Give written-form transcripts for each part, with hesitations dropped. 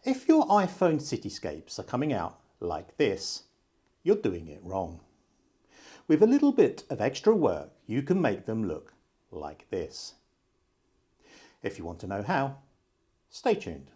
If your iPhone cityscapes are coming out like this, you're doing it wrong. With a little bit of extra work, you can make them look like this. If you want to know how, stay tuned.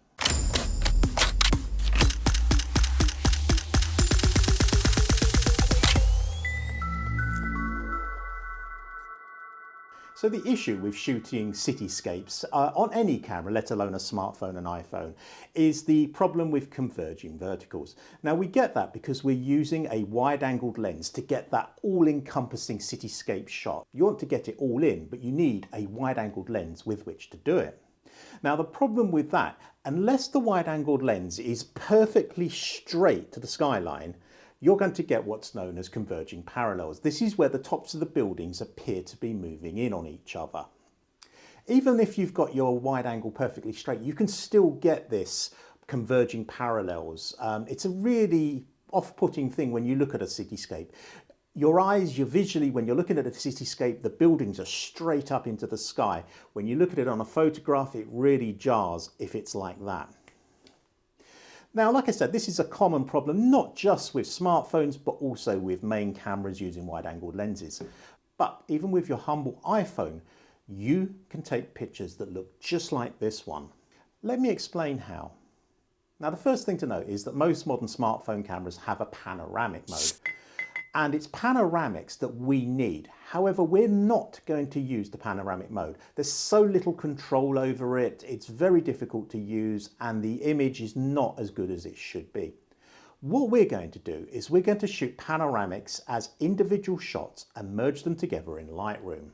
So the issue with shooting cityscapes on any camera, let alone a smartphone and iPhone, is the problem with converging verticals. Now we get that because we're using a wide-angled lens to get that all-encompassing cityscape shot. You want to get it all in, but you need a wide-angled lens with which to do it. Now the problem with that, unless the wide-angled lens is perfectly straight to the skyline, you're going to get what's known as converging parallels. This is where the tops of the buildings appear to be moving in on each other. Even if you've got your wide angle perfectly straight, you can still get this converging parallels. It's a really off-putting thing when you look at a cityscape. Your eyes, visually, when you're looking at a cityscape, the buildings are straight up into the sky. When you look at it on a photograph, it really jars if it's like that. Now, like I said, this is a common problem, not just with smartphones, but also with main cameras using wide-angled lenses. But even with your humble iPhone, you can take pictures that look just like this one. Let me explain how. Now, the first thing to note is that most modern smartphone cameras have a panoramic mode. And it's panoramics that we need. However, we're not going to use the panoramic mode. There's so little control over it, it's very difficult to use, and the image is not as good as it should be. What we're going to do is we're going to shoot panoramics as individual shots and merge them together in Lightroom.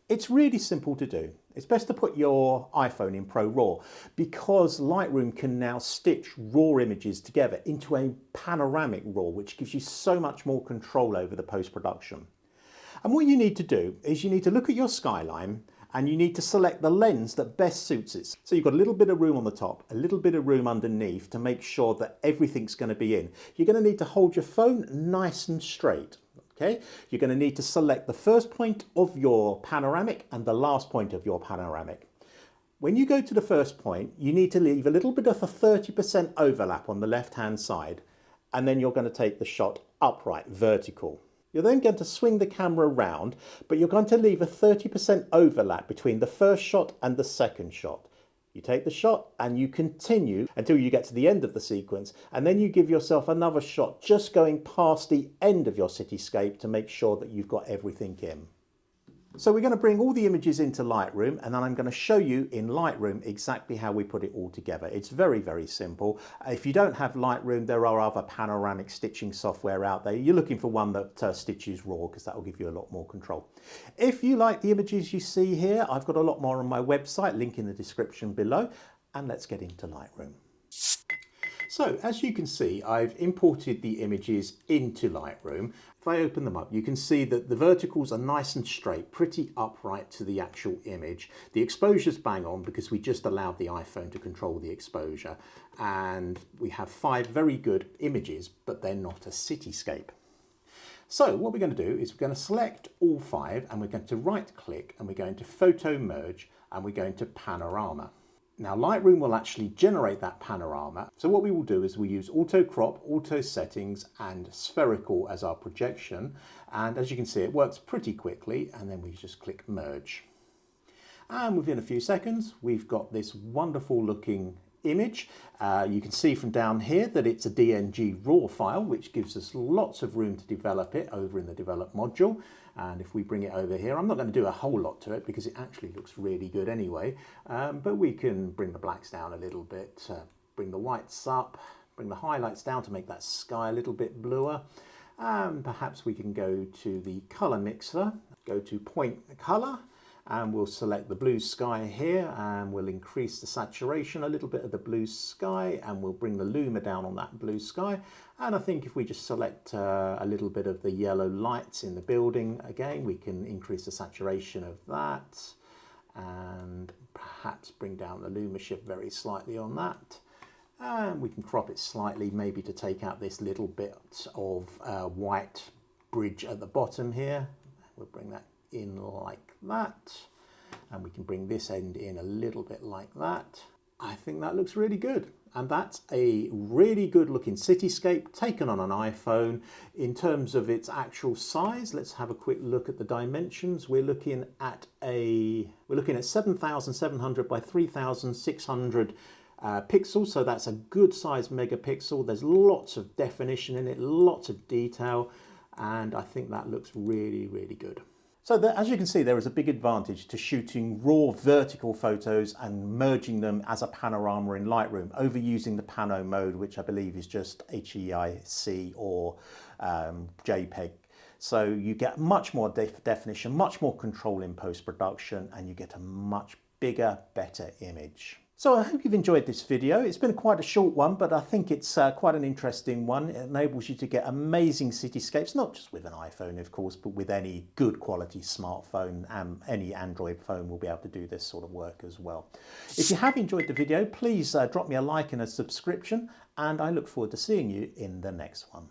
It's really simple to do. It's best to put your iPhone in Pro RAW because Lightroom can now stitch RAW images together into a panoramic RAW, which gives you so much more control over the post-production. And what you need to do is you need to look at your skyline and you need to select the lens that best suits it. So you've got a little bit of room on the top, a little bit of room underneath to make sure that everything's going to be in. You're going to need to hold your phone nice and straight. Okay, you're going to need to select the first point of your panoramic and the last point of your panoramic. When you go to the first point, you need to leave a little bit of a 30% overlap on the left-hand side, and then you're going to take the shot upright, vertical. You're then going to swing the camera around, but you're going to leave a 30% overlap between the first shot and the second shot. You take the shot and you continue until you get to the end of the sequence, and then you give yourself another shot just going past the end of your cityscape to make sure that you've got everything in. So we're going to bring all the images into Lightroom, and then I'm going to show you in Lightroom exactly how we put it all together. It's very, very simple. If you don't have Lightroom, there are other panoramic stitching software out there. You're looking for one that stitches RAW because that will give you a lot more control. If you like the images you see here, I've got a lot more on my website, link in the description below, and let's get into Lightroom. So as you can see, I've imported the images into Lightroom. If I open them up, you can see that the verticals are nice and straight, pretty upright to the actual image. The exposure's bang on because we just allowed the iPhone to control the exposure. And we have 5 very good images, but they're not a cityscape. So what we're going to do is we're going to select all 5 and we're going to right click and we're going to photo merge and we're going to panorama. Now Lightroom will actually generate that panorama. So what we will do is we use auto crop, auto settings and spherical as our projection. And as you can see, it works pretty quickly, and then we just click merge. And within a few seconds, we've got this wonderful looking image. You can see from down here that it's a DNG RAW file, which gives us lots of room to develop it over in the develop module. And if we bring it over here, I'm not going to do a whole lot to it because it actually looks really good anyway, but we can bring the blacks down a little bit, bring the whites up, bring the highlights down to make that sky a little bit bluer. Perhaps we can go to the color mixer, go to point color, and we'll select the blue sky here, and we'll increase the saturation a little bit of the blue sky, and we'll bring the luma down on that blue sky. And I think if we just select a little bit of the yellow lights in the building, again, we can increase the saturation of that, and perhaps bring down the luma shift very slightly on that. And we can crop it slightly, maybe to take out this little bit of white bridge at the bottom here. We'll bring that in like that, and we can bring this end in a little bit like that. I think that looks really good. And that's a really good looking cityscape taken on an iPhone. In terms of its actual size, let's have a quick look at the dimensions. We're looking at 7,700 by 3,600 pixels, so that's a good size megapixel. There's lots of definition in it, lots of detail, and I think that looks really, really good. So as you can see, there is a big advantage to shooting raw vertical photos and merging them as a panorama in Lightroom over using the Pano mode, which I believe is just HEIC or JPEG. So you get much more definition, much more control in post-production, and you get a much bigger, better image. So I hope you've enjoyed this video. It's been quite a short one, but I think it's quite an interesting one. It enables you to get amazing cityscapes, not just with an iPhone, of course, but with any good quality smartphone, and any Android phone will be able to do this sort of work as well. If you have enjoyed the video, please drop me a like and a subscription, and I look forward to seeing you in the next one.